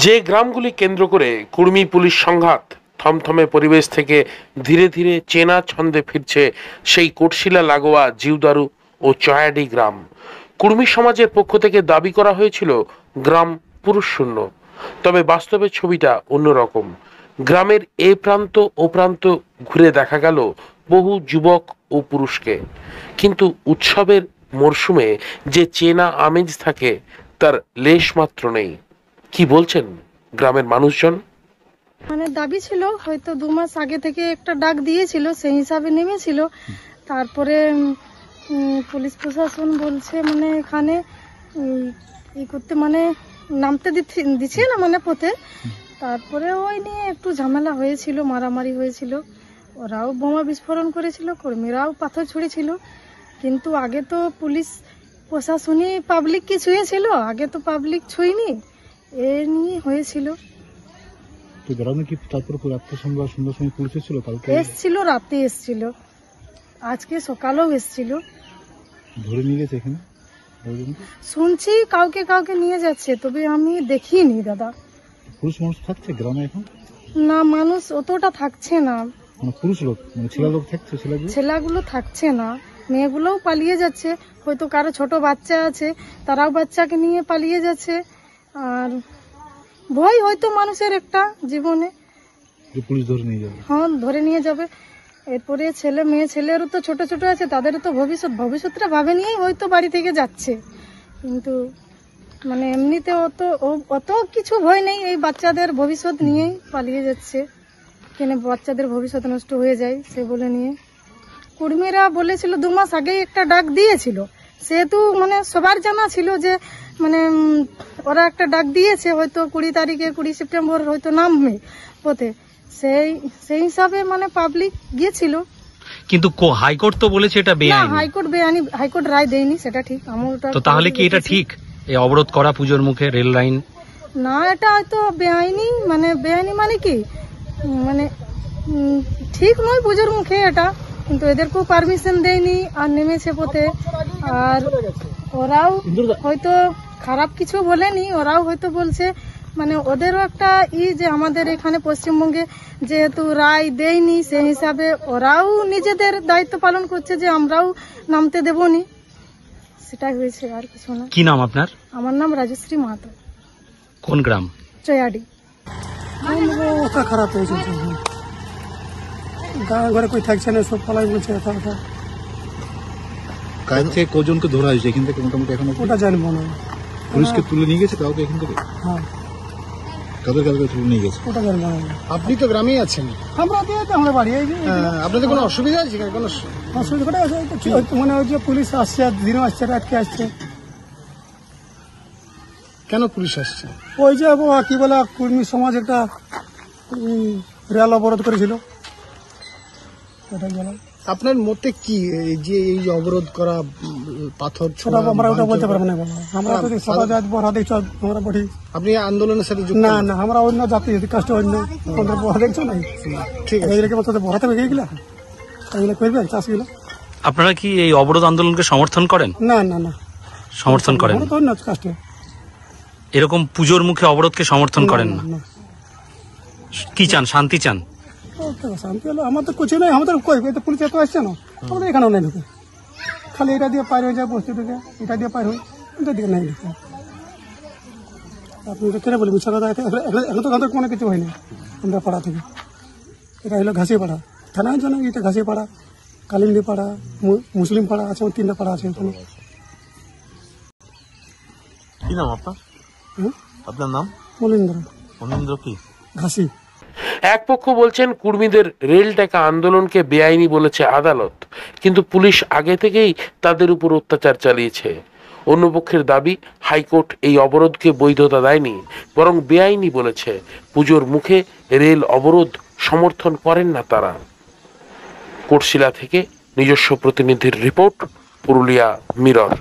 যে গ্রামগুলি কেন্দ্র করে কুর্মী পুলিশ সংঘাত থমথমে পরিবেশ থেকে ধীরে ধীরে চেনা ছন্দে ফিরছে সেই কোটশিলা লাগোয়া জিউদারু ও চয়াডি গ্রাম। কুর্মী সমাজের পক্ষ থেকে দাবি করা হয়েছিল গ্রাম পুরুষ শূন্য, তবে বাস্তবে ছবিটা অন্যরকম। গ্রামের এ প্রান্ত ও প্রান্ত ঘুরে দেখা গেল বহু যুবক ও পুরুষকে, কিন্তু উৎসবের মরশুমে যে চেনা আমেজ থাকে তার লেশ মাত্র নেই। কি বলছেন গ্রামের মানুষজন? দাবি ছিল, হয়তো 2 মাস আগে থেকে একটা ডাক দিয়েছিল, সেই হিসাবে নেমেছিল। তারপরে পুলিশ প্রশাসন বলছে এখানে ই করতে নামতে দিচ্ছে না পথে। তারপরে ওই নিয়ে একটু ঝামেলা হয়েছিল, মারামারি হয়েছিল, ওরাও বোমা বিস্ফোরণ করেছিল, কর্মীরাও পাথর ছুঁড়েছিল। কিন্তু আগে তো পুলিশ প্রশাসনই পাবলিককে ছুঁয়েছিল, আগে তো পাবলিক ছুঁয়নি, এ নিয়ে হয়েছিল। এসছিল, রাতে এসছিল, আজকে সকালেও এসছিল। ধরে নিয়ে গেছে এখানে শুনছি কাউকে কাউকে নিয়ে যাচ্ছে, তবে আমি দেখিনি দাদা। পুরুষ মানুষ থাকছে গ্রামে এখন? না, মানুষ অতটা থাকছে না। পুরুষ লোক ছেলে লোক থাকছে? ছেলেগুলো থাকছে না, মেয়েগুলোও পালিয়ে যাচ্ছে। হয়তো কারো ছোট বাচ্চা আছে, তারাও বাচ্চাকে নিয়ে পালিয়ে যাচ্ছে। আর ভয় হয়তো মানুষের একটা জীবনে, পুলিশ ধরে নিয়ে যাবে। হ্যাঁ, ধরে নিয়ে যাবে। এরপরে ছেলে মেয়ে, ছেলেরও তো ছোট ছোট আছে, তাদেরও তো ভবিষ্যৎটা ভাবে নিয়েই হয়তো বাড়ি থেকে যাচ্ছে। কিন্তু এমনিতে অত কিছু ভয় নেই, এই বাচ্চাদের ভবিষ্যৎ নিয়েই পালিয়ে যাচ্ছে। কেন বাচ্চাদের ভবিষ্যৎ নষ্ট হয়ে যায় সে বলে নিয়ে। কুর্মীরা বলেছিল 2 মাস আগেই একটা ডাক দিয়েছিল, সেহেতু সবার জানা ছিল যে ওরা একটা ডাক দিয়েছে, হয়তো 20 তারিখে 20 সেপ্টেম্বর হয়তো নামবে পথে। সেই হিসাবে পাবলিক গিয়েছিল। কিন্তু হাইকোর্ট তো বলেছে এটা বেআইনি। হাইকোর্ট রায় দেয়নি, সেটা ঠিক। তো তাহলে কি এটা ঠিক, এই অবরোধ করা পুজোর মুখে রেল লাইন? না, এটা হয়তো বেআইনি। বেআইনি কি ঠিক নয় পুজোর মুখে এটা, কিন্তু এদেরকেও পারমিশন দেয়নি আর নেমেছে পথে। আর ওরাও হয়তো খারাপ কিছু বলেনি, ওরাও হয়তো বলছে ওদেরও একটা যে আমাদের এখানে পশ্চিমবঙ্গে যেহেতু রায় দেয়নি, সেই হিসাবে ওরাও নিজেদের দায়িত্ব পালন করছে যে আমরাও নামতে দেবনি। সেটাই হয়েছে, আর কিছু না। কি নাম আপনার? আমার নাম রাজশ্রী মাহাতো। কোন গ্রাম? চয়াডি। খারাপ হয়েছে, গায়ে ঘরে কই থাকছে না, সব পালাই বলছে। কজনকে ধরা হয়েছে এখান থেকে মোটামুটি? এখন ওটা জানবো না। পুলিশকে তুলে নিয়ে গেছে কাউকে এখান থেকে? হ্যাঁ, কাউকে তুলে নিয়ে গেছে। ওটা জানবো না। আপনি তো গ্রামেই আছেন। আমরা বাড়ি আপনাদের কোনো অসুবিধা আছে? কোনো অসুবিধা আছে? ওই যে পুলিশ আসছে, দিনও আসছে, রাতকে আসছে। কেন পুলিশ আসছে? ওই যে কি বলে কুর্মী সমাজ একটা রেল অবরোধ করেছিল, ওটাই গেলাম। আপনার মতে কি যে এই অবরোধ করা, পাথর ছোড়া? আমরা ওটা বলতে পারবো না। আমরা আমরা বলি আপনি আন্দোলনের সাথে না না, আমরা অন্য জাতি কাস্ট, অন্য দেখছো না। ঠিক আছে, বড়াতে বেরিয়ে গেলে এগুলো করবেন চাষগুলো। আপনারা কি এই অবরোধ আন্দোলনকে সমর্থন করেন? না না না, সমর্থন করেন তো অন্য কাস্টে। এরকম পুজোর মুখে অবরোধকে সমর্থন করেন না? কি চান? শান্তি চান? শান্তি হলো আমাদের কিছু নেই, আমাদের কই পুলিশ এত আসছে না, আমাদের এখানেও নেই ঢুকে। খালি এটা দিয়ে পার হয়ে যায় বস্তি থেকে, এটা দিয়ে পার হয়, এটা দিকে নেই ঢুকে। আপনি তো কেন বলি মিশা কথা? এখন তো কোনো কিছু হয়নি আমরা পাড়া থেকে। এটা হলো ঘাসিপাড়া থানা, জানো এটা ঘাসিপাড়া, কালিন্দি পাড়া, মুসলিম পাড়া আছে, 3টা পাড়া আছে এখানে। কি নাম আপনার? আপনার নাম? মনীন্দ্র কি ঘাসি। এক পক্ষ বলছেন কুর্মীদের রেল টেকা আন্দোলনকে বেআইনি বলেছে আদালত, কিন্তু পুলিশ আগে থেকেই তাদের উপর অত্যাচার চালিয়েছে। অন্য পক্ষের দাবি হাইকোর্ট এই অবরোধকে বৈধতা দেয়নি, বরং বেআইনি বলেছে। পুজোর মুখে রেল অবরোধ সমর্থন করেন না তারা। কোটশিলা থেকে নিজস্ব প্রতিনিধির রিপোর্ট, পুরুলিয়া মিরর।